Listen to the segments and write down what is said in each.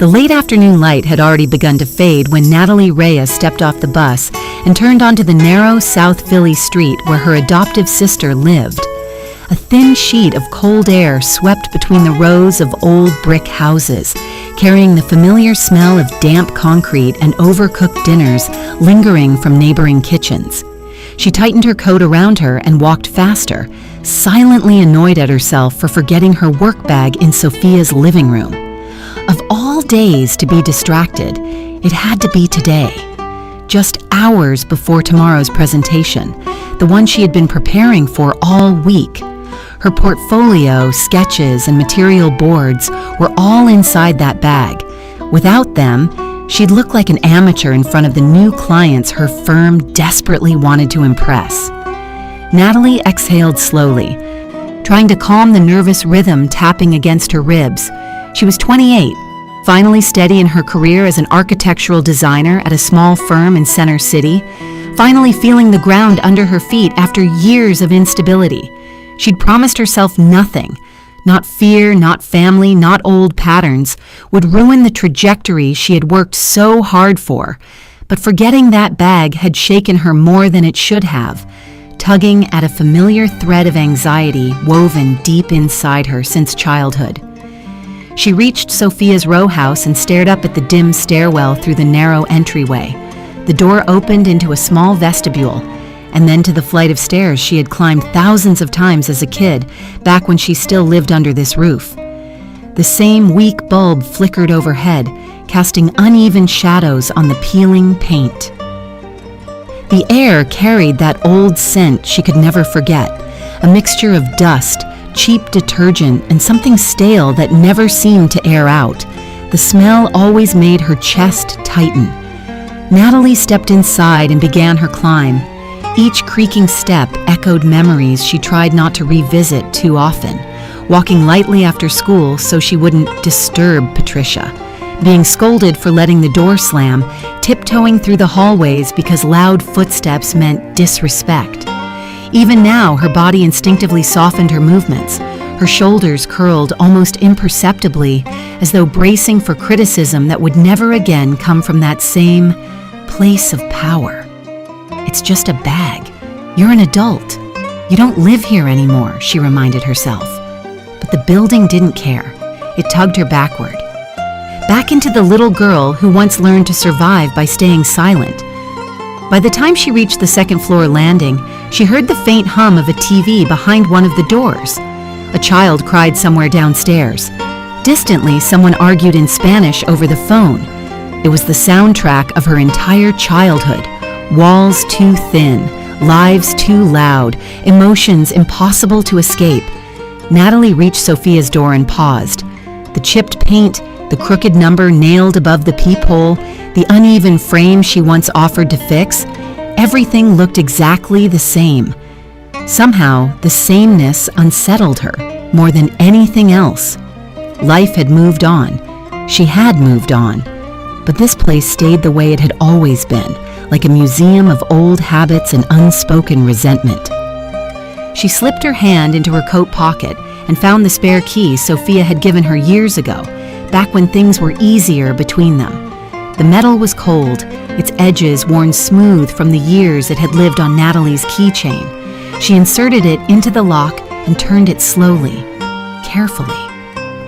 The late afternoon light had already begun to fade when Natalie Reyes stepped off the bus and turned onto the narrow South Philly street where her adoptive sister lived. A thin sheet of cold air swept between the rows of old brick houses, carrying the familiar smell of damp concrete and overcooked dinners lingering from neighboring kitchens. She tightened her coat around her and walked faster, silently annoyed at herself for forgetting her work bag in Sophia's living room. Of all days to be distracted, it had to be today. Just hours before tomorrow's presentation, the one she had been preparing for all week. Her portfolio, sketches, and material boards were all inside that bag. Without them, she'd look like an amateur in front of the new clients her firm desperately wanted to impress. Natalie exhaled slowly, trying to calm the nervous rhythm tapping against her ribs. She was 28, finally steady in her career as an architectural designer at a small firm in Center City, finally feeling the ground under her feet after years of instability. She'd promised herself nothing. Not fear, not family, not old patterns would ruin the trajectory she had worked so hard for. But forgetting that bag had shaken her more than it should have, tugging at a familiar thread of anxiety woven deep inside her since childhood. She reached Sophia's row house and stared up at the dim stairwell through the narrow entryway. The door opened into a small vestibule, and then to the flight of stairs she had climbed thousands of times as a kid, back when she still lived under this roof. The same weak bulb flickered overhead, casting uneven shadows on the peeling paint. The air carried that old scent she could never forget, a mixture of dust, cheap detergent, and something stale that never seemed to air out. The smell always made her chest tighten. Natalie stepped inside and began her climb. Each creaking step echoed memories she tried not to revisit too often. Walking lightly after school so she wouldn't disturb Patricia. Being scolded for letting the door slam, tiptoeing through the hallways because loud footsteps meant disrespect. Even now, her body instinctively softened her movements. Her shoulders curled almost imperceptibly, as though bracing for criticism that would never again come from that same place of power. It's just a bag. You're an adult. You don't live here anymore, she reminded herself. But the building didn't care. It tugged her backward. Back into the little girl who once learned to survive by staying silent. By the time she reached the second-floor landing, she heard the faint hum of a TV behind one of the doors. A child cried somewhere downstairs. Distantly, someone argued in Spanish over the phone. It was the soundtrack of her entire childhood. Walls too thin, lives too loud, emotions impossible to escape. Natalie reached Sophia's door and paused. The chipped paint, the crooked number nailed above the peephole, the uneven frame she once offered to fix, everything looked exactly the same. Somehow, the sameness unsettled her more than anything else. Life had moved on. She had moved on. But this place stayed the way it had always been, like a museum of old habits and unspoken resentment. She slipped her hand into her coat pocket and found the spare key Sophia had given her years ago, back when things were easier between them. The metal was cold, its edges worn smooth from the years it had lived on Natalie's keychain. She inserted it into the lock and turned it slowly, carefully.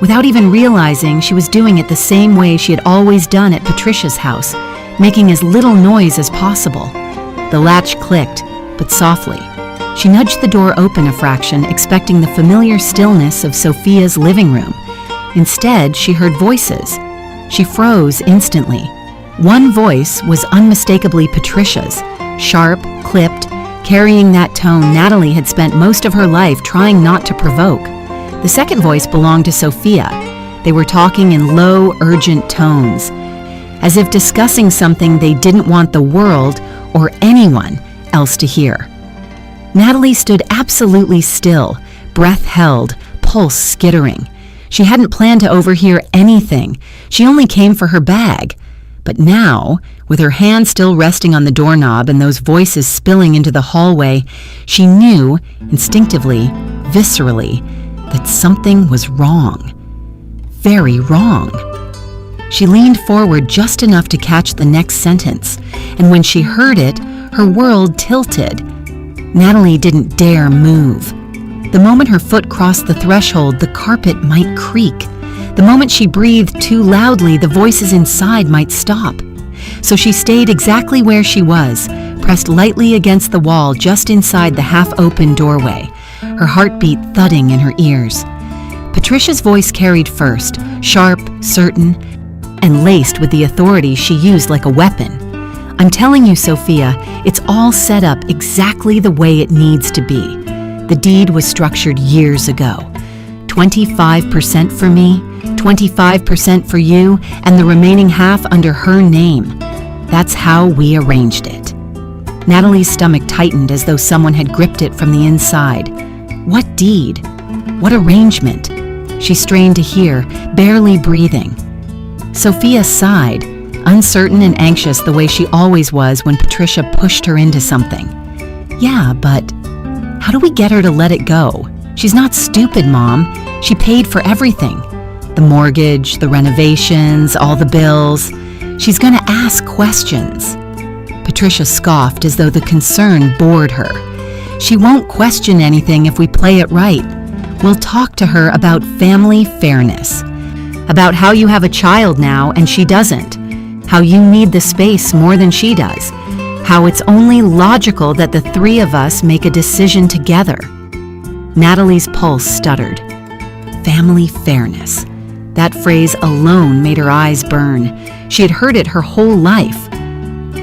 Without even realizing, she was doing it the same way she had always done at Patricia's house, making as little noise as possible. The latch clicked, but softly. She nudged the door open a fraction, expecting the familiar stillness of Sophia's living room. Instead, she heard voices. She froze instantly. One voice was unmistakably Patricia's, sharp, clipped, carrying that tone Natalie had spent most of her life trying not to provoke. The second voice belonged to Sophia. They were talking in low, urgent tones, as if discussing something they didn't want the world or anyone else to hear. Natalie stood absolutely still, breath held, pulse skittering. She hadn't planned to overhear anything. She only came for her bag. But now, with her hand still resting on the doorknob and those voices spilling into the hallway, she knew, instinctively, viscerally, that something was wrong. Very wrong. She leaned forward just enough to catch the next sentence, and when she heard it, her world tilted. Natalie didn't dare move. The moment her foot crossed the threshold, the carpet might creak. The moment she breathed too loudly, the voices inside might stop. So she stayed exactly where she was, pressed lightly against the wall just inside the half-open doorway, her heartbeat thudding in her ears. Patricia's voice carried first, sharp, certain, and laced with the authority she used like a weapon. "I'm telling you, Sophia, it's all set up exactly the way it needs to be. The deed was structured years ago. 25% for me, 25% for you, and the remaining half under her name. That's how we arranged it." Natalie's stomach tightened as though someone had gripped it from the inside. What deed? What arrangement? She strained to hear, barely breathing. Sophia sighed, uncertain and anxious the way she always was when Patricia pushed her into something. "Yeah, but how do we get her to let it go? She's not stupid, Mom. She paid for everything. The mortgage, the renovations, all the bills. She's gonna ask questions." Patricia scoffed as though the concern bored her. "She won't question anything if we play it right. We'll talk to her about family fairness. About how you have a child now and she doesn't. How you need the space more than she does. How it's only logical that the three of us make a decision together." Natalie's pulse stuttered. Family fairness. That phrase alone made her eyes burn. She had heard it her whole life.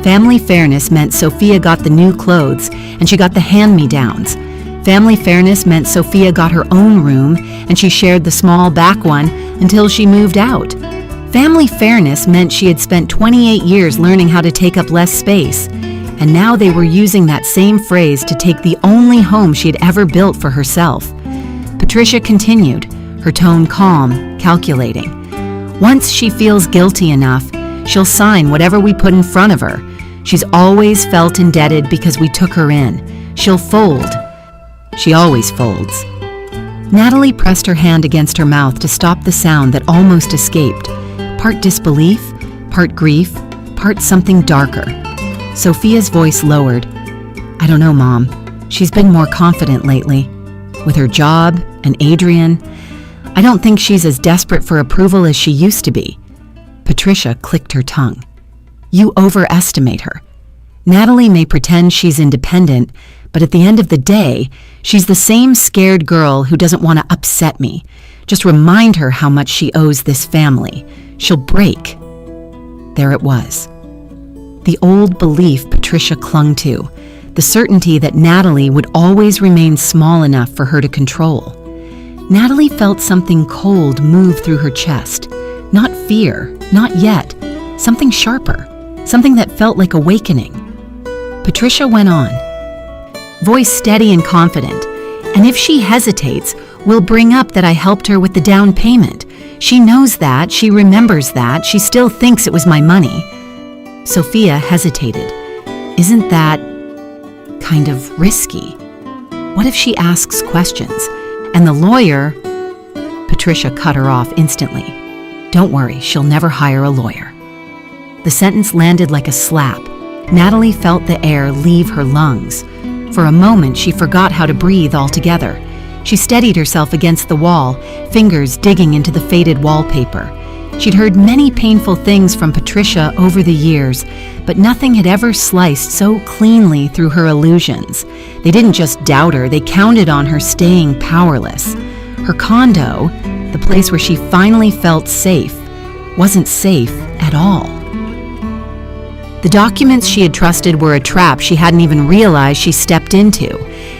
Family fairness meant Sophia got the new clothes and she got the hand-me-downs. Family fairness meant Sophia got her own room and she shared the small back one until she moved out. Family fairness meant she had spent 28 years learning how to take up less space, and now they were using that same phrase to take the only home she had ever built for herself. Patricia continued, her tone calm, calculating. "Once she feels guilty enough, she'll sign whatever we put in front of her. She's always felt indebted because we took her in. She'll fold. She always folds." Natalie pressed her hand against her mouth to stop the sound that almost escaped. Part disbelief, part grief, part something darker. Sophia's voice lowered. "I don't know, Mom. She's been more confident lately. With her job and Adrian, I don't think she's as desperate for approval as she used to be." Patricia clicked her tongue. "You overestimate her. Natalie may pretend she's independent, but at the end of the day, she's the same scared girl who doesn't want to upset me. Just remind her how much she owes this family. She'll break." There it was. The old belief Patricia clung to, the certainty that Natalie would always remain small enough for her to control. Natalie felt something cold move through her chest. Not fear, not yet. Something sharper, something that felt like awakening. Patricia went on, voice steady and confident. "And if she hesitates, we'll bring up that I helped her with the down payment. She knows that, she remembers that, she still thinks it was my money." Sophia hesitated. "Isn't that kind of risky? What if she asks questions? And the lawyer—" Patricia cut her off instantly. "Don't worry, she'll never hire a lawyer." The sentence landed like a slap. Natalie felt the air leave her lungs. For a moment, she forgot how to breathe altogether. She steadied herself against the wall, fingers digging into the faded wallpaper. She'd heard many painful things from Patricia over the years, but nothing had ever sliced so cleanly through her illusions. They didn't just doubt her, they counted on her staying powerless. Her condo, the place where she finally felt safe, wasn't safe at all. The documents she had trusted were a trap she hadn't even realized she stepped into,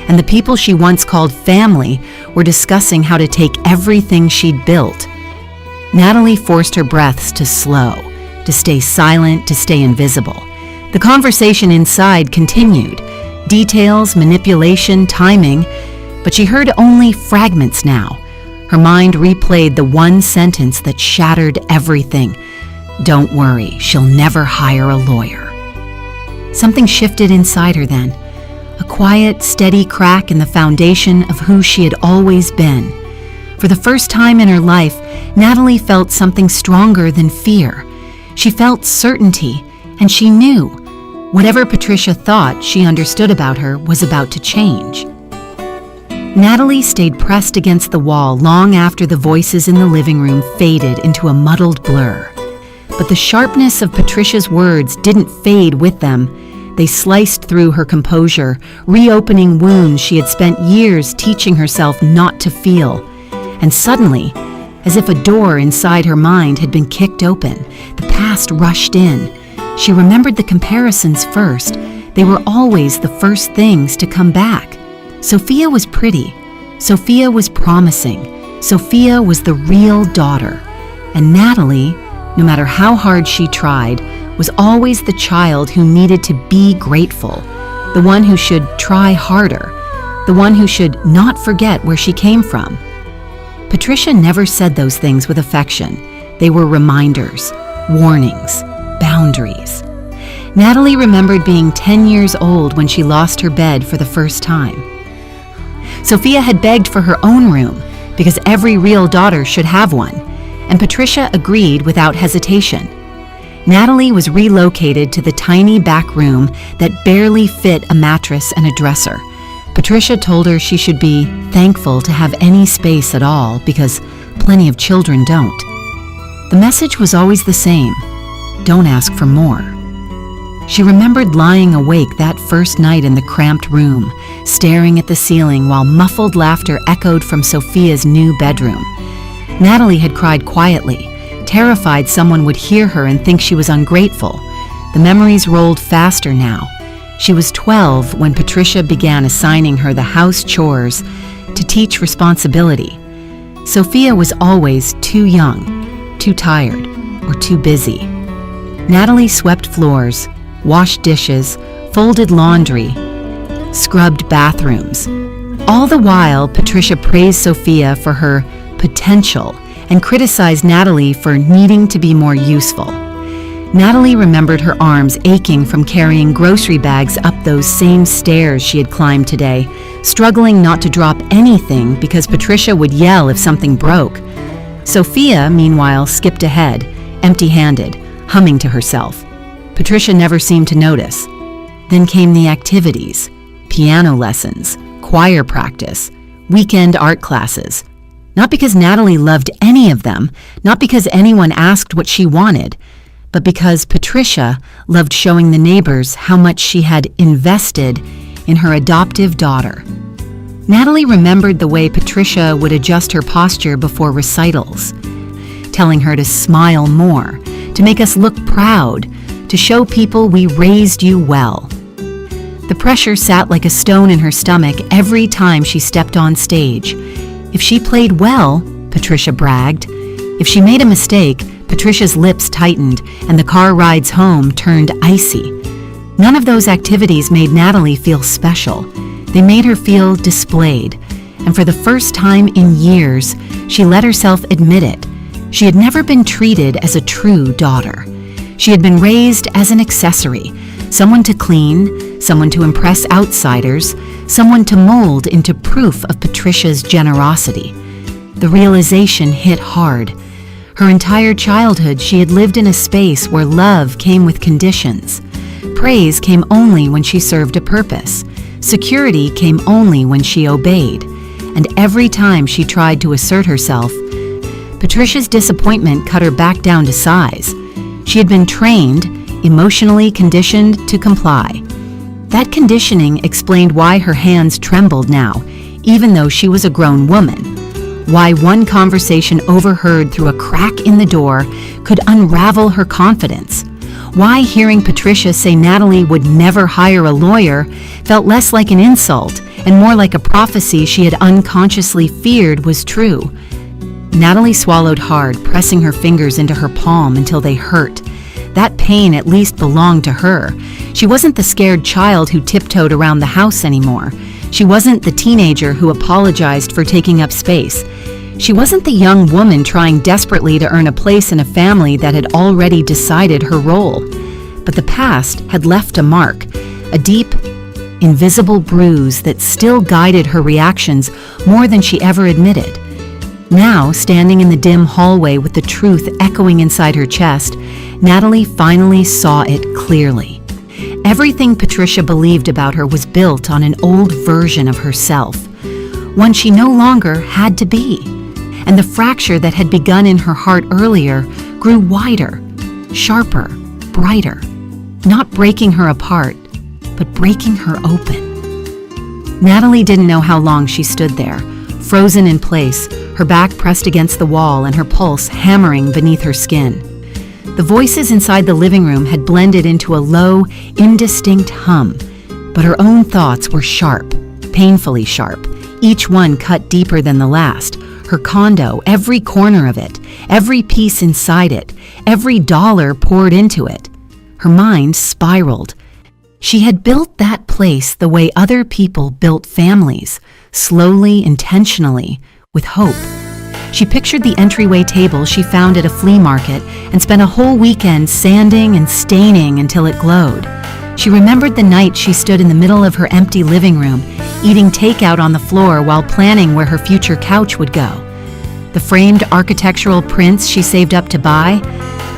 and the people she once called family were discussing how to take everything she'd built. Natalie forced her breaths to slow, to stay silent, to stay invisible. The conversation inside continued, details, manipulation, timing, but she heard only fragments now. Her mind replayed the one sentence that shattered everything. "Don't worry, she'll never hire a lawyer." Something shifted inside her then, a quiet, steady crack in the foundation of who she had always been. For the first time in her life, Natalie felt something stronger than fear, She felt certainty, and she knew whatever Patricia thought she understood about her was about to change. Natalie stayed pressed against the wall long after the voices in the living room faded into a muddled blur. But the sharpness of Patricia's words didn't fade with them. They sliced through her composure, reopening wounds she had spent years teaching herself not to feel. And suddenly, as if a door inside her mind had been kicked open, the past rushed in. She remembered the comparisons first. They were always the first things to come back. Sophia was pretty. Sophia was promising. Sophia was the real daughter. And Natalie, no matter how hard she tried, was always the child who needed to be grateful, the one who should try harder, the one who should not forget where she came from. Patricia never said those things with affection. They were reminders, warnings, boundaries. Natalie remembered being 10 years old when she lost her bed for the first time. Sophia had begged for her own room because every real daughter should have one, and Patricia agreed without hesitation. Natalie was relocated to the tiny back room that barely fit a mattress and a dresser. Patricia told her she should be thankful to have any space at all because plenty of children don't. The message was always the same: don't ask for more. She remembered lying awake that first night in the cramped room, staring at the ceiling while muffled laughter echoed from Sophia's new bedroom. Natalie had cried quietly, terrified someone would hear her and think she was ungrateful. The memories rolled faster now. She was 12 when Patricia began assigning her the house chores to teach responsibility. Sophia was always too young, too tired, or too busy. Natalie swept floors, washed dishes, folded laundry, scrubbed bathrooms. All the while, Patricia praised Sophia for her potential and criticized Natalie for needing to be more useful. Natalie remembered her arms aching from carrying grocery bags up those same stairs she had climbed today, struggling not to drop anything because Patricia would yell if something broke. Sophia, meanwhile, skipped ahead, empty-handed, humming to herself. Patricia never seemed to notice. Then came the activities: piano lessons, choir practice, weekend art classes. Not because Natalie loved any of them, not because anyone asked what she wanted, but because Patricia loved showing the neighbors how much she had invested in her adoptive daughter. Natalie remembered the way Patricia would adjust her posture before recitals, telling her to smile more, to make us look proud, to show people we raised you well. The pressure sat like a stone in her stomach every time she stepped on stage. If she played well, Patricia bragged. If she made a mistake, Patricia's lips tightened and the car rides home turned icy. None of those activities made Natalie feel special. They made her feel displayed. And for the first time in years, she let herself admit it. She had never been treated as a true daughter. She had been raised as an accessory, someone to clean, someone to impress outsiders, someone to mold into proof of Patricia's generosity. The realization hit hard. Her entire childhood, she had lived in a space where love came with conditions. Praise came only when she served a purpose. Security came only when she obeyed. And every time she tried to assert herself, Patricia's disappointment cut her back down to size. She had been trained, emotionally conditioned to comply. That conditioning explained why her hands trembled now, even though she was a grown woman. Why one conversation overheard through a crack in the door could unravel her confidence. Why hearing Patricia say Natalie would never hire a lawyer felt less like an insult and more like a prophecy she had unconsciously feared was true. Natalie swallowed hard, pressing her fingers into her palm until they hurt. That pain at least belonged to her. She wasn't the scared child who tiptoed around the house anymore. She wasn't the teenager who apologized for taking up space. She wasn't the young woman trying desperately to earn a place in a family that had already decided her role. But the past had left a mark, a deep, invisible bruise that still guided her reactions more than she ever admitted. Now, standing in the dim hallway with the truth echoing inside her chest, Natalie finally saw it clearly. Everything Patricia believed about her was built on an old version of herself, one she no longer had to be. And the fracture that had begun in her heart earlier grew wider, sharper, brighter, not breaking her apart, but breaking her open. Natalie didn't know how long she stood there, frozen in place, her back pressed against the wall and her pulse hammering beneath her skin. The voices inside the living room had blended into a low, indistinct hum, but her own thoughts were sharp, painfully sharp, each one cut deeper than the last. Her condo, every corner of it, every piece inside it, every dollar poured into it. Her mind spiraled. She had built that place the way other people built families, slowly, intentionally, with hope. She pictured the entryway table she found at a flea market and spent a whole weekend sanding and staining until it glowed. She remembered the night she stood in the middle of her empty living room, eating takeout on the floor while planning where her future couch would go. The framed architectural prints she saved up to buy,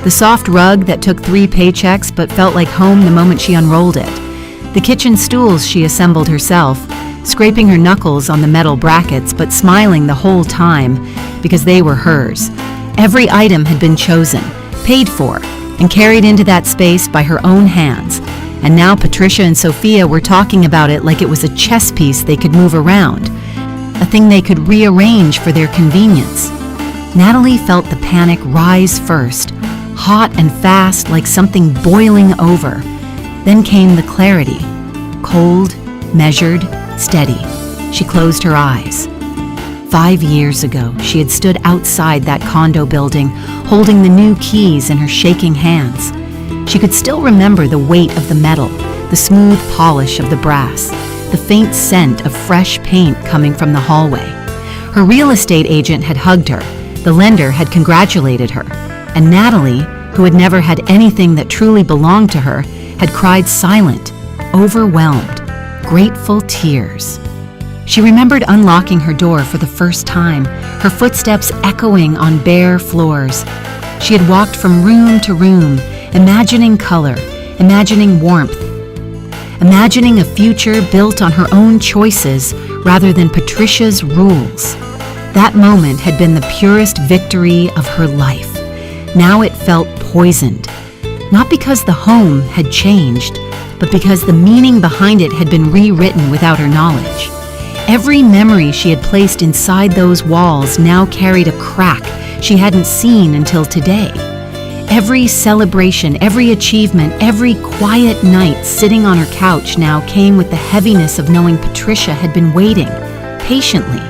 the soft rug that took 3 paychecks but felt like home the moment she unrolled it, the kitchen stools she assembled herself, scraping her knuckles on the metal brackets but smiling the whole time because they were hers. Every item had been chosen, paid for, and carried into that space by her own hands. And now Patricia and Sophia were talking about it like it was a chess piece they could move around, a thing they could rearrange for their convenience. Natalie felt the panic rise first, hot and fast like something boiling over. Then came the clarity, cold, measured, steady. She closed her eyes. 5 years ago, she had stood outside that condo building, holding the new keys in her shaking hands. She could still remember the weight of the metal, the smooth polish of the brass, the faint scent of fresh paint coming from the hallway. Her real estate agent had hugged her, the lender had congratulated her, and Natalie, who had never had anything that truly belonged to her, had cried silent, overwhelmed, grateful tears. She remembered unlocking her door for the first time, her footsteps echoing on bare floors. She had walked from room to room, imagining color, imagining warmth, imagining a future built on her own choices rather than Patricia's rules. That moment had been the purest victory of her life. Now it felt poisoned, not because the home had changed, but because the meaning behind it had been rewritten without her knowledge. Every memory she had placed inside those walls now carried a crack she hadn't seen until today. Every celebration, every achievement, every quiet night sitting on her couch now came with the heaviness of knowing Patricia had been waiting, patiently,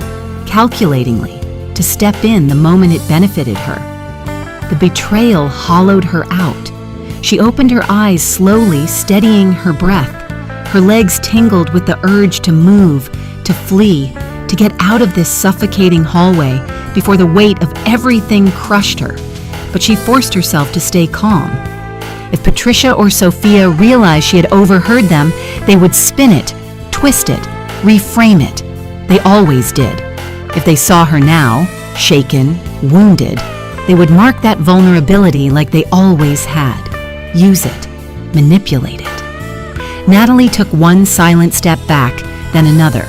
calculatingly, to step in the moment it benefited her. The betrayal hollowed her out. She opened her eyes slowly, steadying her breath. Her legs tingled with the urge to move, to flee, to get out of this suffocating hallway before the weight of everything crushed her. But she forced herself to stay calm. If Patricia or Sophia realized she had overheard them, they would spin it, twist it, reframe it. They always did. If they saw her now, shaken, wounded, they would mark that vulnerability like they always had. Use it, manipulate it. Natalie took one silent step back, then another.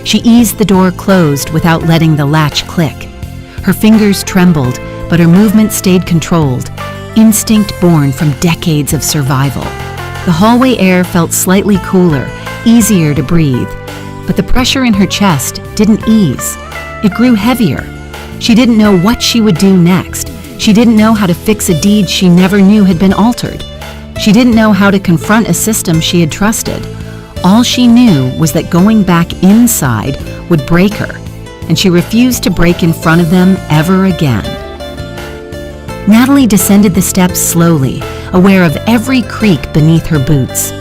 She eased the door closed without letting the latch click. Her fingers trembled, but her movement stayed controlled, instinct born from decades of survival. The hallway air felt slightly cooler, easier to breathe, but the pressure in her chest didn't ease. It grew heavier. She didn't know what she would do next. She didn't know how to fix a deed she never knew had been altered. She didn't know how to confront a system she had trusted. All she knew was that going back inside would break her, and she refused to break in front of them ever again. Natalie descended the steps slowly, aware of every creak beneath her boots.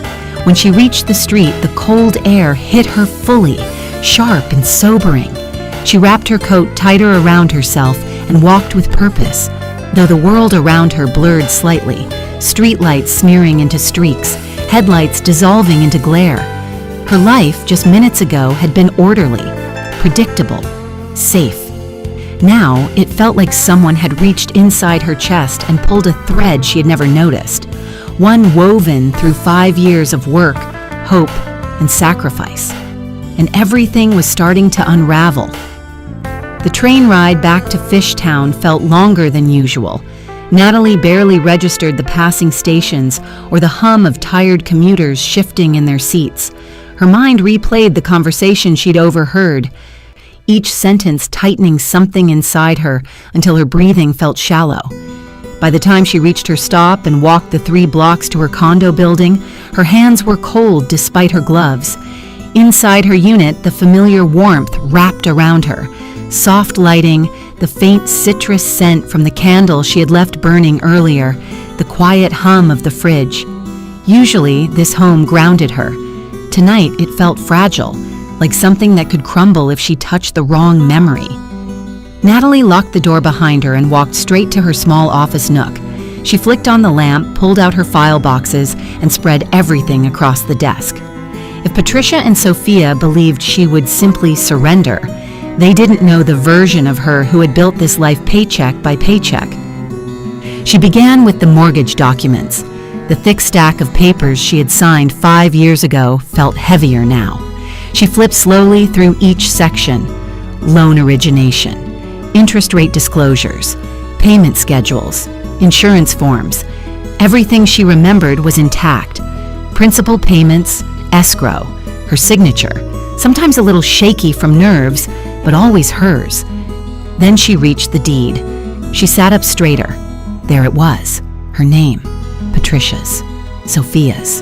When she reached the street, the cold air hit her fully, sharp and sobering. She wrapped her coat tighter around herself and walked with purpose, though the world around her blurred slightly, streetlights smearing into streaks, headlights dissolving into glare. Her life, just minutes ago, had been orderly, predictable, safe. Now, it felt like someone had reached inside her chest and pulled a thread she had never noticed, one woven through 5 years of work, hope, and sacrifice. And everything was starting to unravel. The train ride back to Fishtown felt longer than usual. Natalie barely registered the passing stations or the hum of tired commuters shifting in their seats. Her mind replayed the conversation she'd overheard, each sentence tightening something inside her until her breathing felt shallow. By the time she reached her stop and walked the 3 blocks to her condo building, her hands were cold despite her gloves. Inside her unit, the familiar warmth wrapped around her. Soft lighting, the faint citrus scent from the candle she had left burning earlier, the quiet hum of the fridge. Usually, this home grounded her. Tonight, it felt fragile, like something that could crumble if she touched the wrong memory. Natalie locked the door behind her and walked straight to her small office nook. She flicked on the lamp, pulled out her file boxes, and spread everything across the desk. If Patricia and Sophia believed she would simply surrender, they didn't know the version of her who had built this life paycheck by paycheck. She began with the mortgage documents. The thick stack of papers she had signed 5 years ago felt heavier now. She flipped slowly through each section: loan origination, interest rate disclosures, payment schedules, insurance forms. Everything she remembered was intact. Principal payments, escrow, her signature, sometimes a little shaky from nerves, but always hers. Then she reached the deed. She sat up straighter. There it was, her name, Patricia's, Sophia's.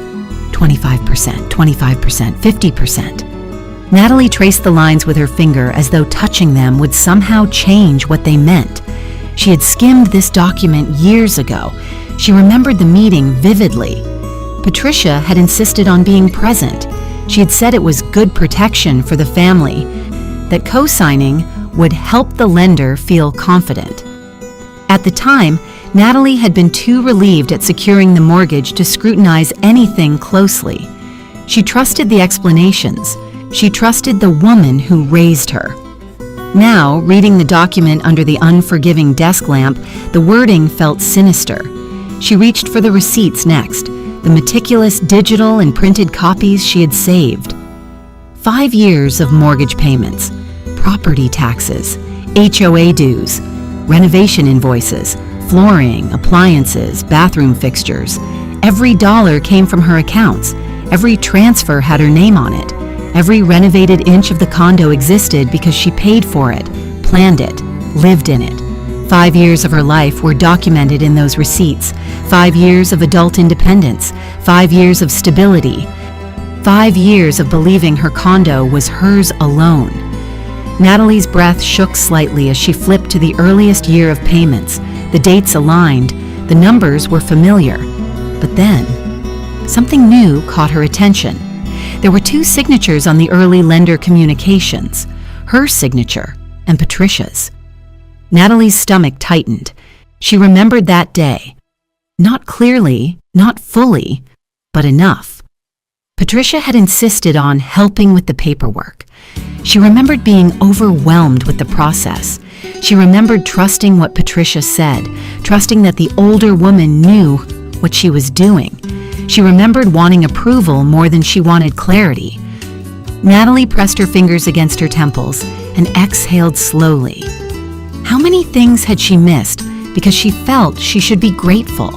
25%, 25%, 50%. Natalie traced the lines with her finger as though touching them would somehow change what they meant. She had skimmed this document years ago. She remembered the meeting vividly. Patricia had insisted on being present. She had said it was good protection for the family, that co-signing would help the lender feel confident. At the time, Natalie had been too relieved at securing the mortgage to scrutinize anything closely. She trusted the explanations. She trusted the woman who raised her. Now, reading the document under the unforgiving desk lamp, the wording felt sinister. She reached for the receipts next, the meticulous digital and printed copies she had saved. 5 years of mortgage payments, property taxes, HOA dues, renovation invoices, flooring, appliances, bathroom fixtures. Every dollar came from her accounts. Every transfer had her name on it. Every renovated inch of the condo existed because she paid for it, planned it, lived in it. 5 years of her life were documented in those receipts. 5 years of adult independence. 5 years of stability. 5 years of believing her condo was hers alone. Natalie's breath shook slightly as she flipped to the earliest year of payments. The dates aligned. The numbers were familiar. But then, something new caught her attention. There were 2 signatures on the early lender communications, her signature and Patricia's. Natalie's stomach tightened. She remembered that day. Not clearly, not fully, but enough. Patricia had insisted on helping with the paperwork. She remembered being overwhelmed with the process. She remembered trusting what Patricia said, trusting that the older woman knew what she was doing. She remembered wanting approval more than she wanted clarity. Natalie pressed her fingers against her temples and exhaled slowly. How many things had she missed because she felt she should be grateful?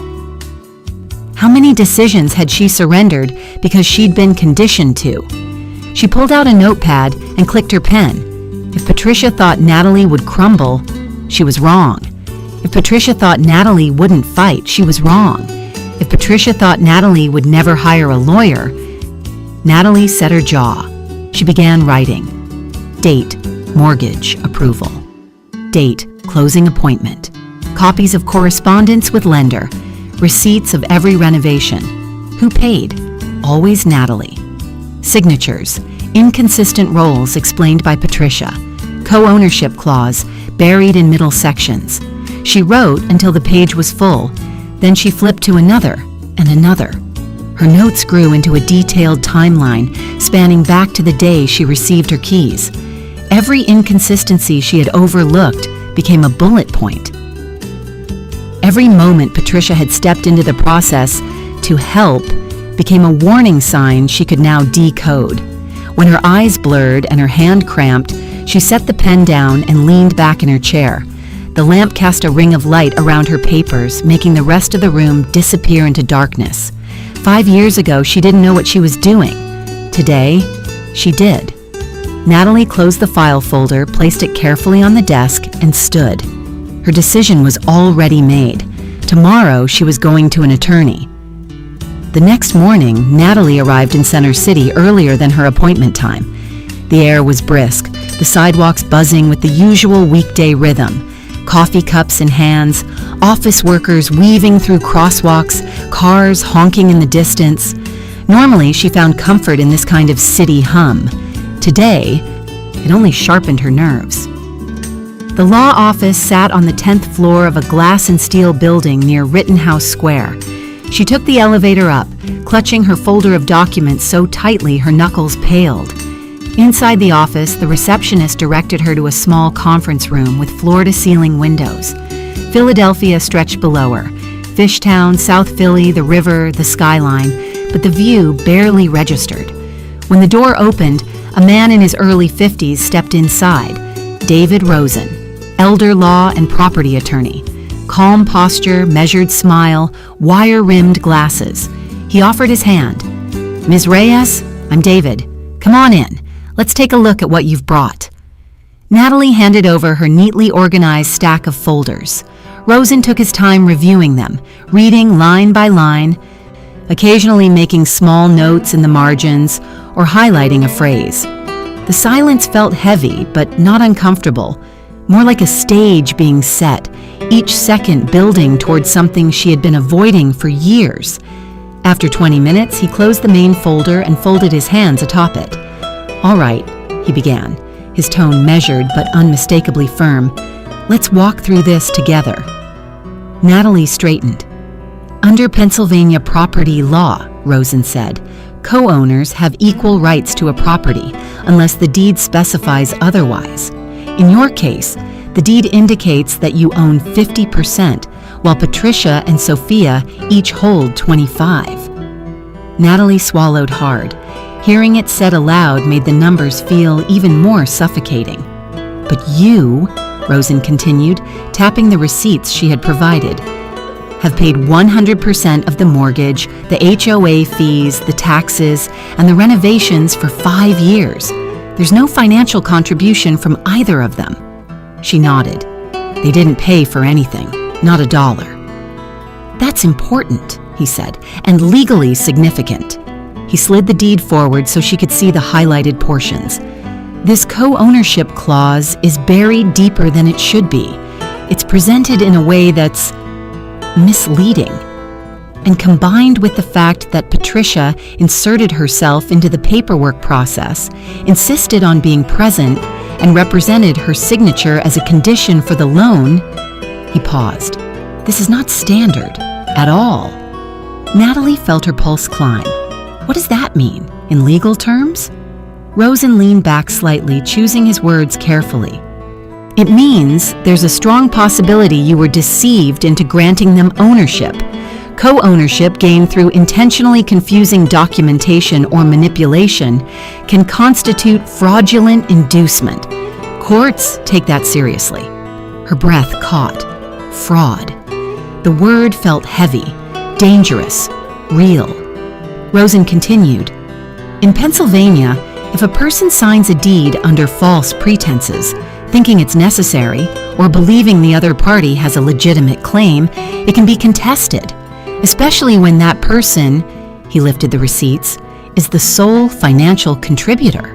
How many decisions had she surrendered because she'd been conditioned to? She pulled out a notepad and clicked her pen. If Patricia thought Natalie would crumble, she was wrong. If Patricia thought Natalie wouldn't fight, she was wrong. If Patricia thought Natalie would never hire a lawyer, Natalie set her jaw. She began writing. Date, mortgage approval. Date, closing appointment. Copies of correspondence with lender. Receipts of every renovation. Who paid? Always Natalie. Signatures, inconsistent roles explained by Patricia. Co-ownership clause, buried in middle sections. She wrote until the page was full. Then she flipped to another and another. Her notes grew into a detailed timeline, spanning back to the day she received her keys. Every inconsistency she had overlooked became a bullet point. Every moment Patricia had stepped into the process to help became a warning sign she could now decode. When her eyes blurred and her hand cramped, she set the pen down and leaned back in her chair. The lamp cast a ring of light around her papers, making the rest of the room disappear into darkness. 5 years ago, she didn't know what she was doing. Today, she did. Natalie closed the file folder, placed it carefully on the desk, and stood. Her decision was already made. Tomorrow, she was going to an attorney. The next morning, Natalie arrived in Center City earlier than her appointment time. The air was brisk, the sidewalks buzzing with the usual weekday rhythm. Coffee cups in hands, office workers weaving through crosswalks, cars honking in the distance. Normally, she found comfort in this kind of city hum. Today, it only sharpened her nerves. The law office sat on the 10th floor of a glass and steel building near Rittenhouse Square. She took the elevator up, clutching her folder of documents so tightly her knuckles paled. Inside the office, the receptionist directed her to a small conference room with floor-to-ceiling windows. Philadelphia stretched below her. Fishtown, South Philly, the river, the skyline, but the view barely registered. When the door opened, a man in his early 50s stepped inside, David Rosen, elder law and property attorney. Calm posture, measured smile, wire-rimmed glasses. He offered his hand. "Ms. Reyes, I'm David. Come on in. Let's take a look at what you've brought." Natalie handed over her neatly organized stack of folders. Rosen took his time reviewing them, reading line by line, occasionally making small notes in the margins or highlighting a phrase. The silence felt heavy, but not uncomfortable, more like a stage being set, each second building towards something she had been avoiding for years. After 20 minutes, he closed the main folder and folded his hands atop it. "All right," he began, his tone measured but unmistakably firm. "Let's walk through this together." Natalie straightened. "Under Pennsylvania property law," Rosen said, "co-owners have equal rights to a property unless the deed specifies otherwise. In your case, the deed indicates that you own 50%, while Patricia and Sophia each hold 25. Natalie swallowed hard. Hearing it said aloud made the numbers feel even more suffocating. "But you," Rosen continued, tapping the receipts she had provided, "have paid 100% of the mortgage, the HOA fees, the taxes, and the renovations for 5 years. There's no financial contribution from either of them." She nodded. "They didn't pay for anything, not a dollar." "That's important," he said, "and legally significant." He slid the deed forward so she could see the highlighted portions. "This co-ownership clause is buried deeper than it should be. It's presented in a way that's misleading. And combined with the fact that Patricia inserted herself into the paperwork process, insisted on being present, and represented her signature as a condition for the loan," he paused. "This is not standard at all." Natalie felt her pulse climb. "What does that mean, in legal terms?" Rosen leaned back slightly, choosing his words carefully. "It means there's a strong possibility you were deceived into granting them ownership. Co-ownership gained through intentionally confusing documentation or manipulation can constitute fraudulent inducement. Courts take that seriously." Her breath caught. Fraud. The word felt heavy, dangerous, real. Rosen continued, "In Pennsylvania, if a person signs a deed under false pretenses, thinking it's necessary, or believing the other party has a legitimate claim, it can be contested, especially when that person," he lifted the receipts, "is the sole financial contributor."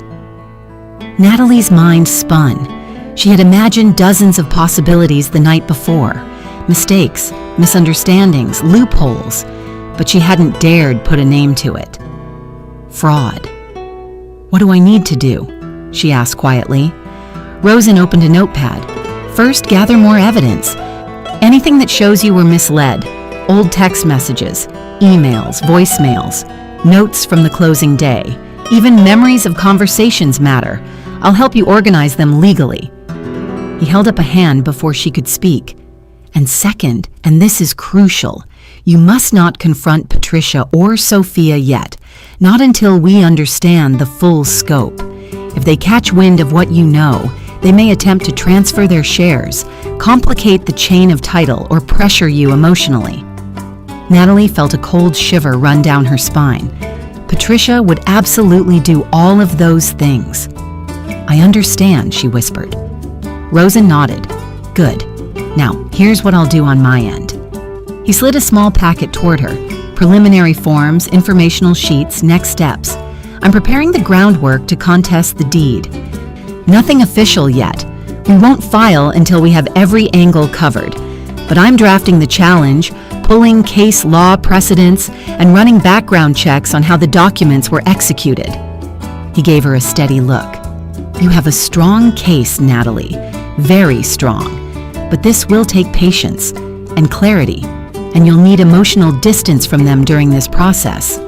Natalie's mind spun. She had imagined dozens of possibilities the night before. Mistakes, misunderstandings, loopholes, but she hadn't dared put a name to it. Fraud. "What do I need to do?" she asked quietly. Rosen opened a notepad. "First, gather more evidence. Anything that shows you were misled. Old text messages, emails, voicemails, notes from the closing day. Even memories of conversations matter. I'll help you organize them legally." He held up a hand before she could speak. And second, and this is crucial, you must not confront Patricia or Sophia yet, not until we understand the full scope. If they catch wind of what you know, they may attempt to transfer their shares, complicate the chain of title, or pressure you emotionally. Natalie felt a cold shiver run down her spine. Patricia would absolutely do all of those things. I understand, she whispered. Rosen nodded. Good. Now, here's what I'll do on my end. He slid a small packet toward her. Preliminary forms, informational sheets, next steps. I'm preparing the groundwork to contest the deed. Nothing official yet. We won't file until we have every angle covered. But I'm drafting the challenge, pulling case law precedents, and running background checks on how the documents were executed. He gave her a steady look. You have a strong case, Natalie. Very strong. But this will take patience and clarity, and you'll need emotional distance from them during this process.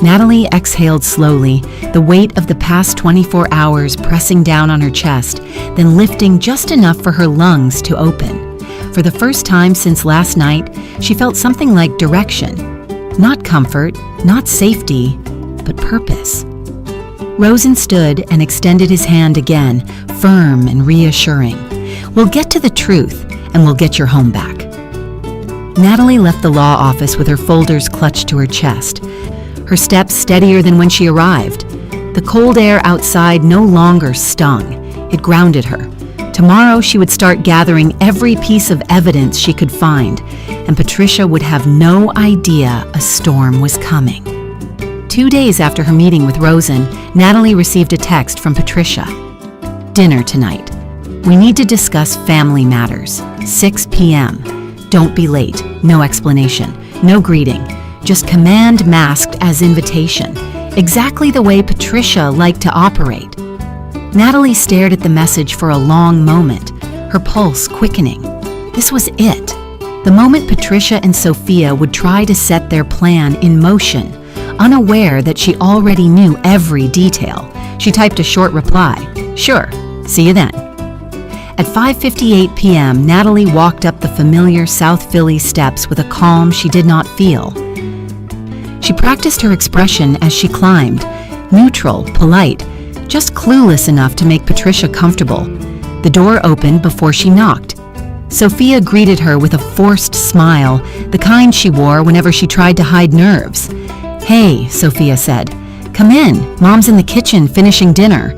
Natalie exhaled slowly, the weight of the past 24 hours pressing down on her chest, then lifting just enough for her lungs to open. For the first time since last night, she felt something like direction. Not comfort, not safety, but purpose. Rosen stood and extended his hand again, firm and reassuring. We'll get to the truth, and we'll get your home back. Natalie left the law office with her folders clutched to her chest, her steps steadier than when she arrived. The cold air outside no longer stung. It grounded her. Tomorrow she would start gathering every piece of evidence she could find, and Patricia would have no idea a storm was coming. 2 days after her meeting with Rosen, Natalie received a text from Patricia. Dinner tonight. We need to discuss family matters. 6 p.m. Don't be late. No explanation. No greeting. Just command masked as invitation. Exactly the way Patricia liked to operate. Natalie stared at the message for a long moment, her pulse quickening. This was it. The moment Patricia and Sophia would try to set their plan in motion, unaware that she already knew every detail. She typed a short reply. Sure. See you then. At 5:58 p.m., Natalie walked up the familiar South Philly steps with a calm she did not feel. She practiced her expression as she climbed, neutral, polite, just clueless enough to make Patricia comfortable. The door opened before she knocked. Sophia greeted her with a forced smile, the kind she wore whenever she tried to hide nerves. Hey, Sophia said. Come in. Mom's in the kitchen finishing dinner.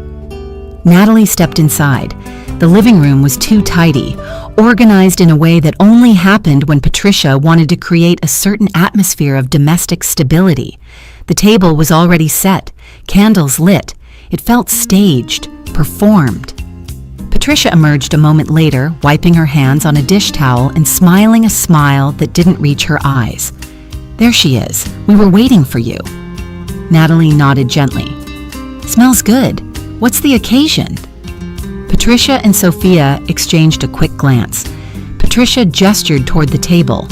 Natalie stepped inside. The living room was too tidy, organized in a way that only happened when Patricia wanted to create a certain atmosphere of domestic stability. The table was already set, candles lit. It felt staged, performed. Patricia emerged a moment later, wiping her hands on a dish towel and smiling a smile that didn't reach her eyes. There she is. We were waiting for you. Natalie nodded gently. Smells good. What's the occasion? Patricia and Sophia exchanged a quick glance. Patricia gestured toward the table.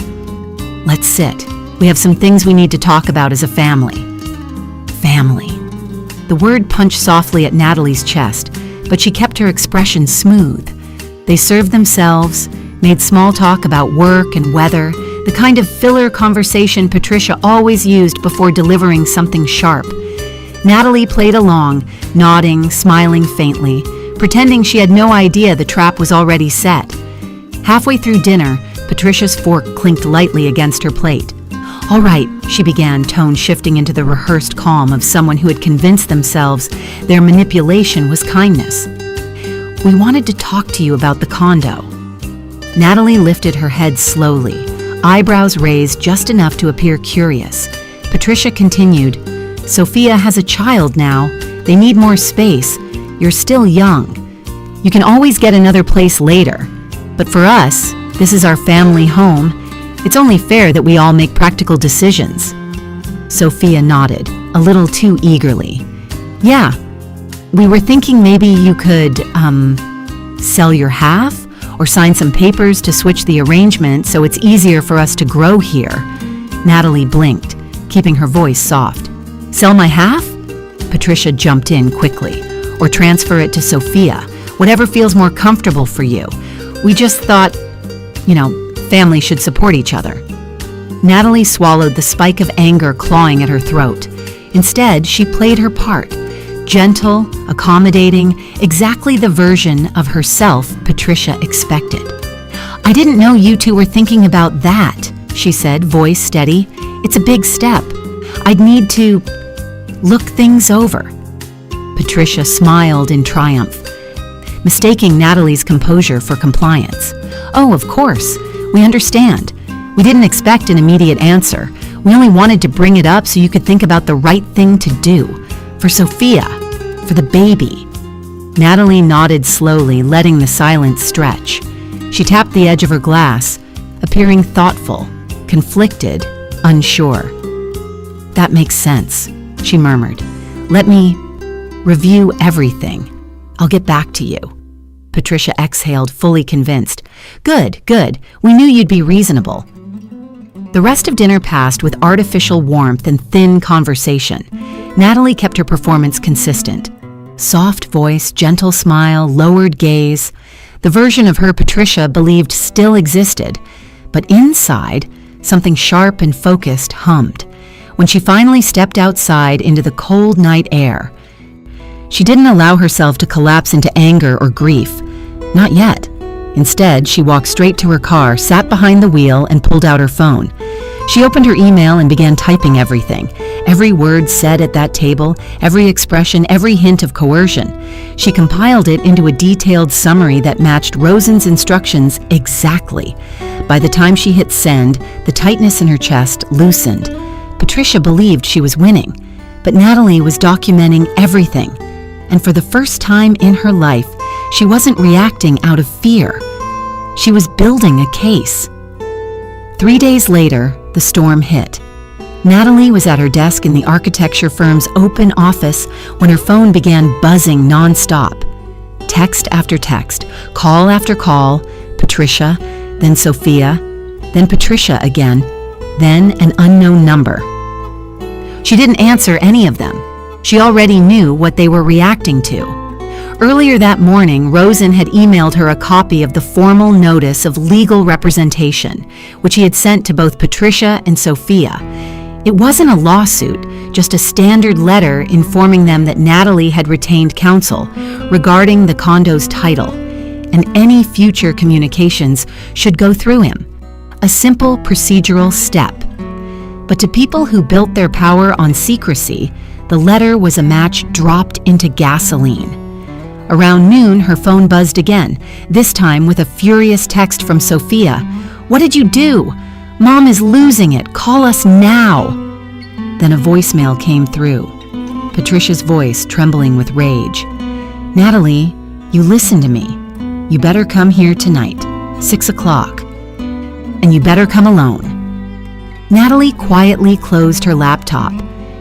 Let's sit. We have some things we need to talk about as a family. Family. The word punched softly at Natalie's chest, but she kept her expression smooth. They served themselves, made small talk about work and weather, the kind of filler conversation Patricia always used before delivering something sharp. Natalie played along, nodding, smiling faintly, pretending she had no idea the trap was already set. Halfway through dinner, Patricia's fork clinked lightly against her plate. All right, she began, tone shifting into the rehearsed calm of someone who had convinced themselves their manipulation was kindness. We wanted to talk to you about the condo. Natalie lifted her head slowly, eyebrows raised just enough to appear curious. Patricia continued, Sophia has a child now. They need more space. You're still young. You can always get another place later. But for us, this is our family home. It's only fair that we all make practical decisions. Sophia nodded, a little too eagerly. Yeah, we were thinking maybe you could, sell your half or sign some papers to switch the arrangement so it's easier for us to grow here. Natalie blinked, keeping her voice soft. Sell my half? Patricia jumped in quickly. Or transfer it to Sophia. Whatever feels more comfortable for you. We just thought, family should support each other." Natalie swallowed the spike of anger clawing at her throat. Instead, she played her part. Gentle, accommodating, exactly the version of herself Patricia expected. "I didn't know you two were thinking about that," she said, voice steady. "It's a big step. I'd need to look things over." Patricia smiled in triumph, mistaking Natalie's composure for compliance. "Oh, of course. We understand. We didn't expect an immediate answer. We only wanted to bring it up so you could think about the right thing to do. For Sophia. For the baby." Natalie nodded slowly, letting the silence stretch. She tapped the edge of her glass, appearing thoughtful, conflicted, unsure. "That makes sense," she murmured. "Let me review everything. I'll get back to you." Patricia exhaled, fully convinced. Good. We knew you'd be reasonable." The rest of dinner passed with artificial warmth and thin conversation. Natalie kept her performance consistent. Soft voice, gentle smile, lowered gaze. The version of her Patricia believed still existed, but inside, something sharp and focused hummed. When she finally stepped outside into the cold night air, she didn't allow herself to collapse into anger or grief. Not yet. Instead, she walked straight to her car, sat behind the wheel, and pulled out her phone. She opened her email and began typing everything. Every word said at that table, every expression, every hint of coercion. She compiled it into a detailed summary that matched Rosen's instructions exactly. By the time she hit send, the tightness in her chest loosened. Patricia believed she was winning, but Natalie was documenting everything. And for the first time in her life, she wasn't reacting out of fear. She was building a case. 3 days later, the storm hit. Natalie was at her desk in the architecture firm's open office when her phone began buzzing nonstop. Text after text, call after call, Patricia, then Sophia, then Patricia again, then an unknown number. She didn't answer any of them. She already knew what they were reacting to. Earlier that morning, Rosen had emailed her a copy of the formal notice of legal representation, which he had sent to both Patricia and Sophia. It wasn't a lawsuit, just a standard letter informing them that Natalie had retained counsel regarding the condo's title, and any future communications should go through him. A simple procedural step. But to people who built their power on secrecy, the letter was a match dropped into gasoline. Around noon, her phone buzzed again, this time with a furious text from Sophia. "What did you do? Mom is losing it. Call us now." Then a voicemail came through, Patricia's voice trembling with rage. "Natalie, you listen to me. You better come here tonight, 6 o'clock. And you better come alone." Natalie quietly closed her laptop.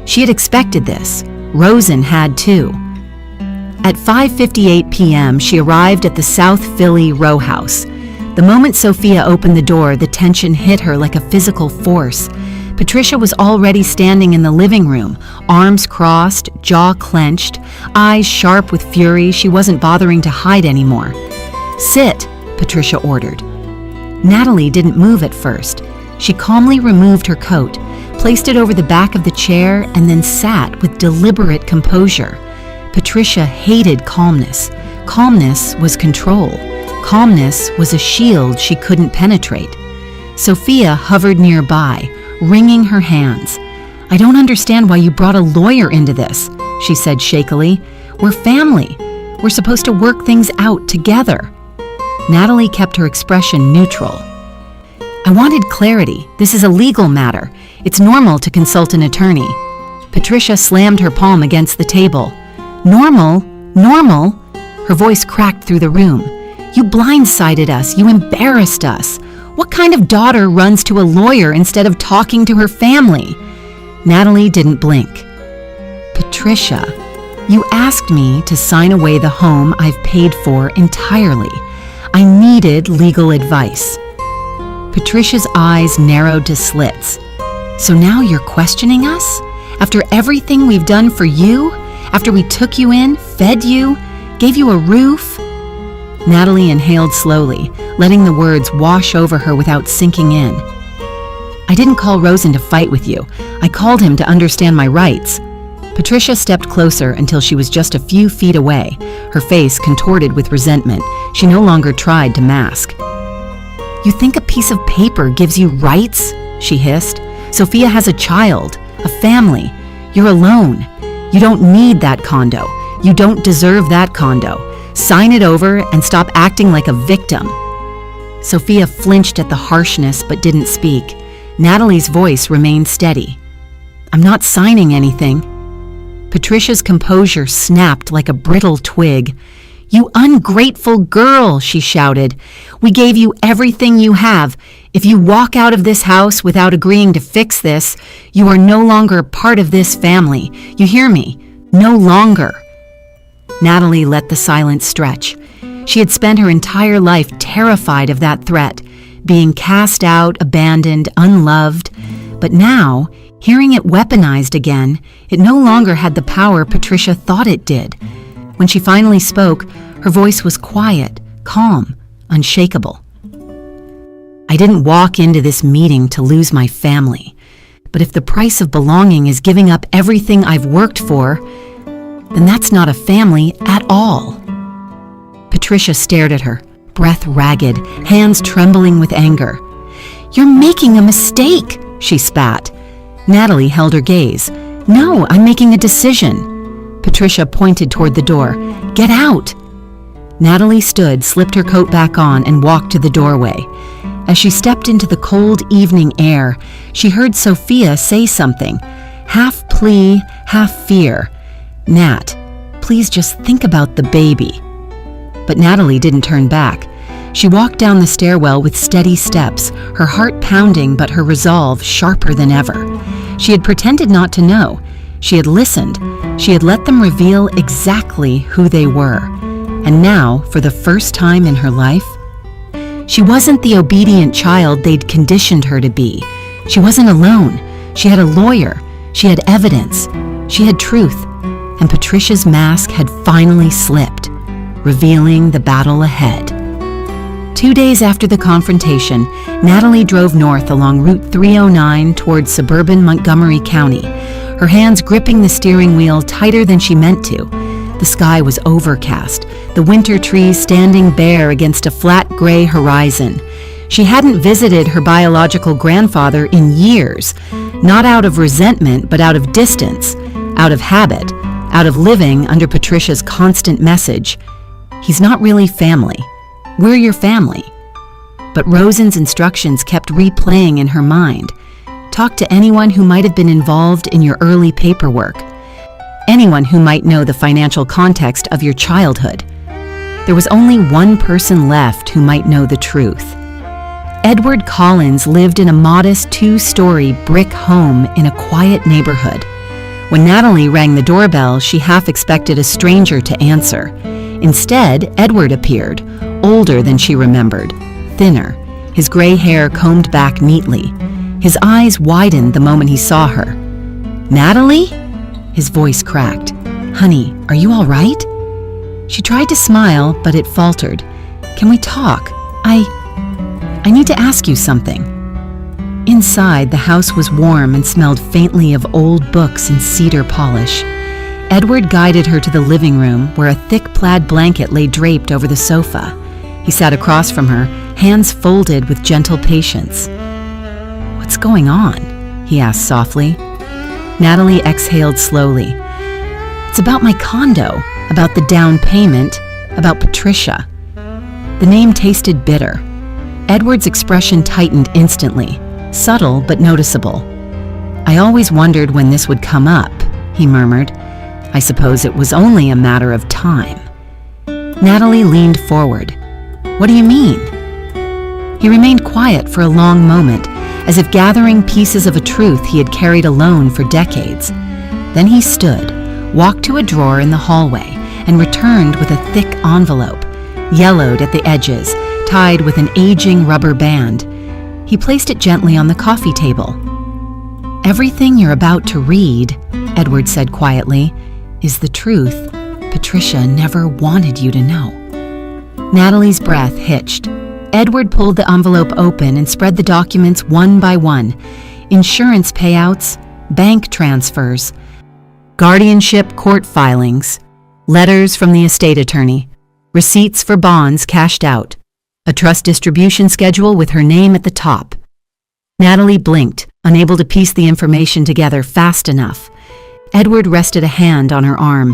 She had expected this. Rosen had too. At 5:58 p.m., she arrived at the South Philly row house. The moment Sophia opened the door, the tension hit her like a physical force. Patricia was already standing in the living room, arms crossed, jaw clenched, eyes sharp with fury. She wasn't bothering to hide anymore. "Sit," Patricia ordered. Natalie didn't move at first. She calmly removed her coat, placed it over the back of the chair, and then sat with deliberate composure. Patricia hated calmness. Calmness was control. Calmness was a shield she couldn't penetrate. Sophia hovered nearby, wringing her hands. "I don't understand why you brought a lawyer into this," she said shakily. "We're family. We're supposed to work things out together." Natalie kept her expression neutral. "I wanted clarity. This is a legal matter. It's normal to consult an attorney." Patricia slammed her palm against the table. "Normal? Normal?" Her voice cracked through the room. "You blindsided us. You embarrassed us. What kind of daughter runs to a lawyer instead of talking to her family?" Natalie didn't blink. "Patricia, you asked me to sign away the home I've paid for entirely. I needed legal advice." Patricia's eyes narrowed to slits. "So now you're questioning us? After everything we've done for you? After we took you in, fed you, gave you a roof?" Natalie inhaled slowly, letting the words wash over her without sinking in. I didn't call Rosen to fight with you. I called him to understand my rights. Patricia stepped closer until she was just a few feet away, her face contorted with resentment. She no longer tried to mask. You think a piece of paper gives you rights? She hissed. Sophia has a child, a family. You're alone. You don't need that condo. You don't deserve that condo. Sign it over and stop acting like a victim. Sophia flinched at the harshness but didn't speak. Natalie's voice remained steady. I'm not signing anything. Patricia's composure snapped like a brittle twig. You ungrateful girl, she shouted. We gave you everything you have. If you walk out of this house without agreeing to fix this, you are no longer part of this family. You hear me? No longer. Natalie let the silence stretch. She had spent her entire life terrified of that threat, being cast out, abandoned, unloved. But now, hearing it weaponized again, it no longer had the power Patricia thought it did. When she finally spoke, her voice was quiet, calm, unshakable. I didn't walk into this meeting to lose my family. But if the price of belonging is giving up everything I've worked for, then that's not a family at all. Patricia stared at her, breath ragged, hands trembling with anger. You're making a mistake, she spat. Natalie held her gaze. No, I'm making a decision. Patricia pointed toward the door. Get out! Natalie stood, slipped her coat back on, and walked to the doorway. As she stepped into the cold evening air, she heard Sophia say something, half plea, half fear. Nat, please just think about the baby. But Natalie didn't turn back. She walked down the stairwell with steady steps, her heart pounding but her resolve sharper than ever. She had pretended not to know. She had listened. She had let them reveal exactly who they were. And now, for the first time in her life, she wasn't the obedient child they'd conditioned her to be. She wasn't alone. She had a lawyer. She had evidence. She had truth. And Patricia's mask had finally slipped, revealing the battle ahead. 2 days after the confrontation, Natalie drove north along Route 309 towards suburban Montgomery County, her hands gripping the steering wheel tighter than she meant to. The sky was overcast, the winter trees standing bare against a flat gray horizon. She hadn't visited her biological grandfather in years, not out of resentment, but out of distance, out of habit, out of living under Patricia's constant message. He's not really family. We're your family. But Rosen's instructions kept replaying in her mind. Talk to anyone who might have been involved in your early paperwork. Anyone who might know the financial context of your childhood. There was only one person left who might know the truth. Edward Collins lived in a modest 2-story brick home in a quiet neighborhood. When Natalie rang the doorbell, she half expected a stranger to answer. Instead, Edward appeared, older than she remembered, thinner, his gray hair combed back neatly. His eyes widened the moment he saw her. Natalie? His voice cracked. Honey, are you all right? She tried to smile, but it faltered. Can we talk? I need to ask you something. Inside, the house was warm and smelled faintly of old books and cedar polish. Edward guided her to the living room, where a thick plaid blanket lay draped over the sofa. He sat across from her, hands folded with gentle patience. What's going on? He asked softly. Natalie exhaled slowly. It's about my condo, about the down payment, about Patricia. The name tasted bitter. Edward's expression tightened instantly, subtle but noticeable. I always wondered when this would come up, he murmured. I suppose it was only a matter of time. Natalie leaned forward. What do you mean? He remained quiet for a long moment, as if gathering pieces of a truth he had carried alone for decades. Then he stood, walked to a drawer in the hallway, and returned with a thick envelope, yellowed at the edges, tied with an aging rubber band. He placed it gently on the coffee table. Everything you're about to read, Edward said quietly, is the truth Patricia never wanted you to know. Natalie's breath hitched. Edward pulled the envelope open and spread the documents one by one. Insurance payouts, bank transfers, guardianship court filings, letters from the estate attorney, receipts for bonds cashed out, a trust distribution schedule with her name at the top. Natalie blinked, unable to piece the information together fast enough. Edward rested a hand on her arm.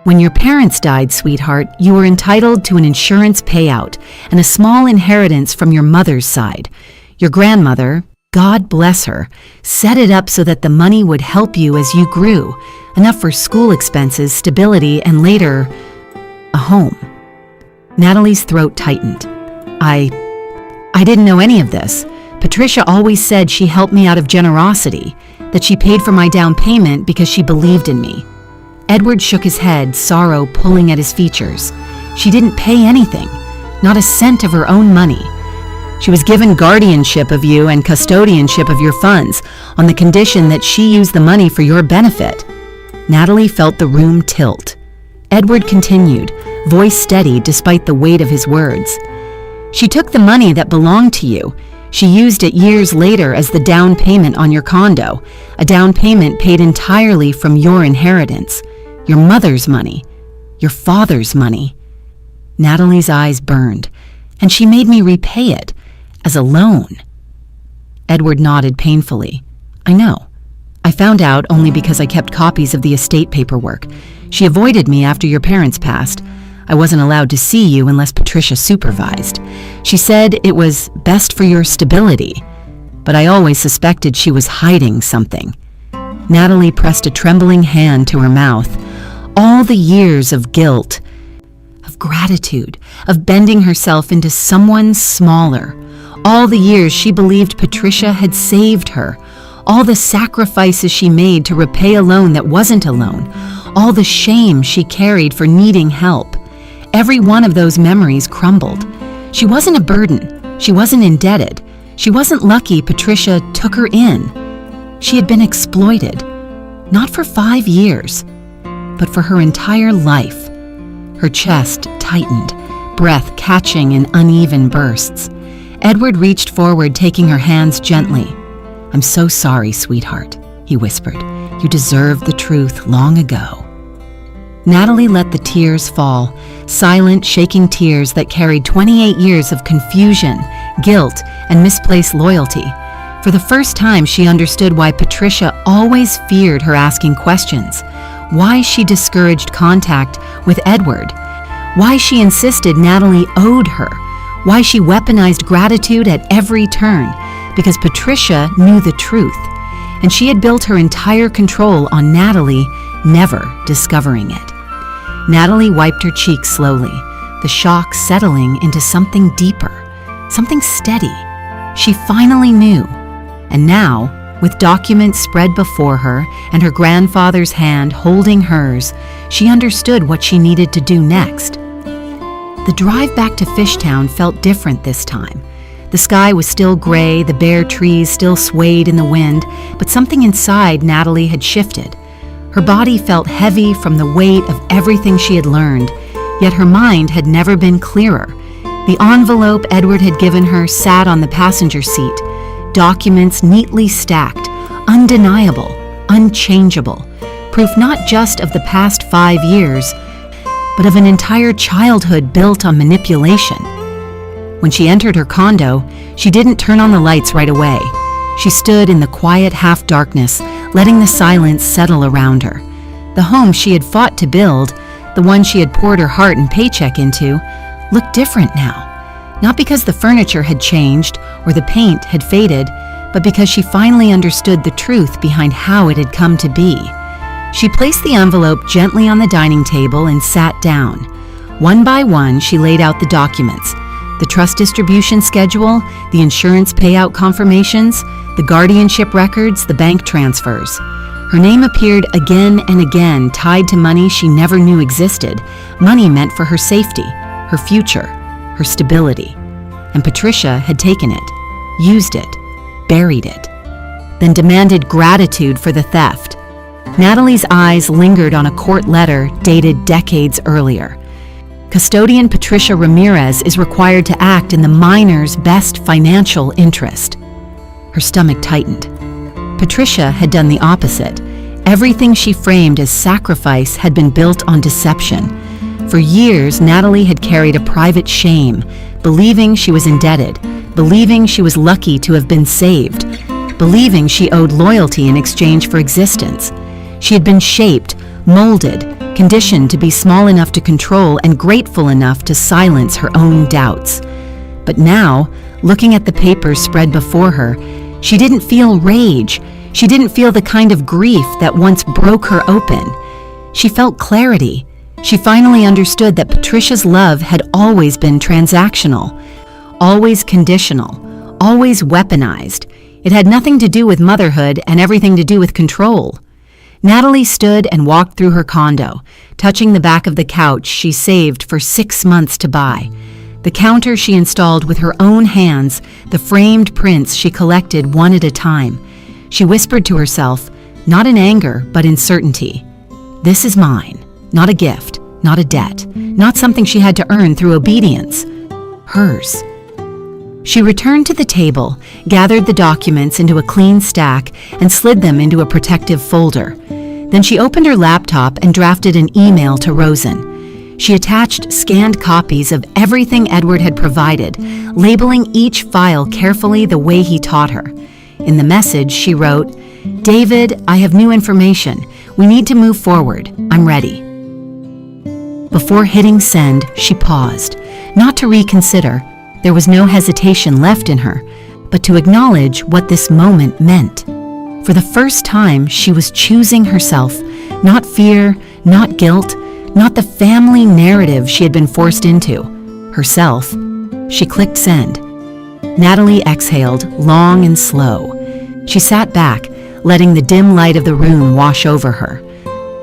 When your parents died, sweetheart, you were entitled to an insurance payout and a small inheritance from your mother's side. Your grandmother, God bless her, set it up so that the money would help you as you grew, enough for school expenses, stability, and later, a home. Natalie's throat tightened. I didn't know any of this. Patricia always said she helped me out of generosity, that she paid for my down payment because she believed in me. Edward shook his head, sorrow pulling at his features. She didn't pay anything, not a cent of her own money. She was given guardianship of you and custodianship of your funds on the condition that she used the money for your benefit. Natalie felt the room tilt. Edward continued, voice steady despite the weight of his words. She took the money that belonged to you. She used it years later as the down payment on your condo, a down payment paid entirely from your inheritance, your mother's money, your father's money. Natalie's eyes burned, and she made me repay it as a loan. Edward nodded painfully. I know. I found out only because I kept copies of the estate paperwork. She avoided me after your parents passed. I wasn't allowed to see you unless Patricia supervised. She said it was best for your stability, but I always suspected she was hiding something. Natalie pressed a trembling hand to her mouth. All the years of guilt, of gratitude, of bending herself into someone smaller. All the years she believed Patricia had saved her. All the sacrifices she made to repay a loan that wasn't a loan. All the shame she carried for needing help. Every one of those memories crumbled. She wasn't a burden. She wasn't indebted. She wasn't lucky Patricia took her in. She had been exploited. Not for 5 years, but for her entire life. Her chest tightened, breath catching in uneven bursts. Edward reached forward, taking her hands gently. I'm so sorry, sweetheart, he whispered. You deserved the truth long ago. Natalie let the tears fall, silent, shaking tears that carried 28 years of confusion, guilt, and misplaced loyalty. For the first time, she understood why Patricia always feared her asking questions, why she discouraged contact with Edward, why she insisted Natalie owed her, why she weaponized gratitude at every turn, because Patricia knew the truth, and she had built her entire control on Natalie never discovering it. Natalie wiped her cheeks slowly, the shock settling into something deeper, something steady. She finally knew, and now, with documents spread before her and her grandfather's hand holding hers, she understood what she needed to do next. The drive back to Fishtown felt different this time. The sky was still gray, the bare trees still swayed in the wind, but something inside Natalie had shifted. Her body felt heavy from the weight of everything she had learned, yet her mind had never been clearer. The envelope Edward had given her sat on the passenger seat, documents neatly stacked, undeniable, unchangeable, proof not just of the past 5 years, but of an entire childhood built on manipulation. When she entered her condo, she didn't turn on the lights right away. She stood in the quiet half-darkness, letting the silence settle around her. The home she had fought to build, the one she had poured her heart and paycheck into, looked different now. Not because the furniture had changed or the paint had faded, but because she finally understood the truth behind how it had come to be. She placed the envelope gently on the dining table and sat down. One by one, she laid out the documents: the trust distribution schedule, the insurance payout confirmations, the guardianship records, the bank transfers. Her name appeared again and again, tied to money she never knew existed, money meant for her safety, her future, her stability. And Patricia had taken it, used it, buried it, then demanded gratitude for the theft. Natalie's eyes lingered on a court letter dated decades earlier. Custodian Patricia Ramirez is required to act in the minor's best financial interest. Her stomach tightened. Patricia had done the opposite. Everything she framed as sacrifice had been built on deception. For years, Natalie had carried a private shame, believing she was indebted, believing she was lucky to have been saved, believing she owed loyalty in exchange for existence. She had been shaped, molded, conditioned to be small enough to control and grateful enough to silence her own doubts. But now, looking at the papers spread before her, she didn't feel rage. She didn't feel the kind of grief that once broke her open. She felt clarity. She finally understood that Patricia's love had always been transactional, always conditional, always weaponized. It had nothing to do with motherhood and everything to do with control. Natalie stood and walked through her condo, touching the back of the couch she saved for 6 months to buy. The counter she installed with her own hands, the framed prints she collected one at a time. She whispered to herself, not in anger, but in certainty. This is mine, not a gift, not a debt, not something she had to earn through obedience. Hers. She returned to the table, gathered the documents into a clean stack, and slid them into a protective folder. Then she opened her laptop and drafted an email to Rosen. She attached scanned copies of everything Edward had provided, labeling each file carefully the way he taught her. In the message, she wrote, "David, I have new information. We need to move forward. I'm ready." Before hitting send, she paused, not to reconsider. There was no hesitation left in her, but to acknowledge what this moment meant. For the first time, she was choosing herself, not fear, not guilt, not the family narrative she had been forced into. Herself. She clicked send. Natalie exhaled, long and slow. She sat back, letting the dim light of the room wash over her.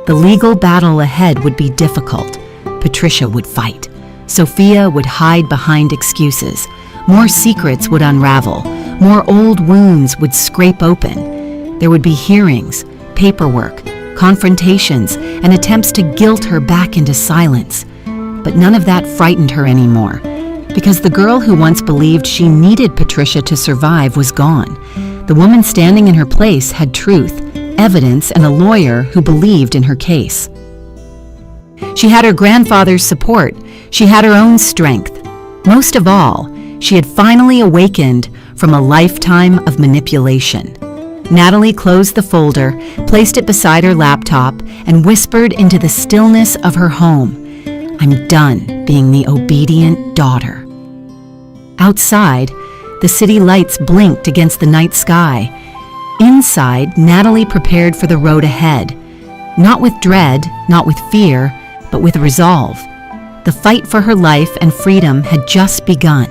The legal battle ahead would be difficult. Patricia would fight. Sophia would hide behind excuses. More secrets would unravel. More old wounds would scrape open. There would be hearings, paperwork, confrontations, and attempts to guilt her back into silence. But none of that frightened her anymore, because the girl who once believed she needed Patricia to survive was gone. The woman standing in her place had truth, evidence, and a lawyer who believed in her case. She had her grandfather's support. She had her own strength. Most of all, she had finally awakened from a lifetime of manipulation. Natalie closed the folder, placed it beside her laptop, and whispered into the stillness of her home, "I'm done being the obedient daughter." Outside, the city lights blinked against the night sky. Inside, Natalie prepared for the road ahead. Not with dread, not with fear, but with resolve. The fight for her life and freedom had just begun.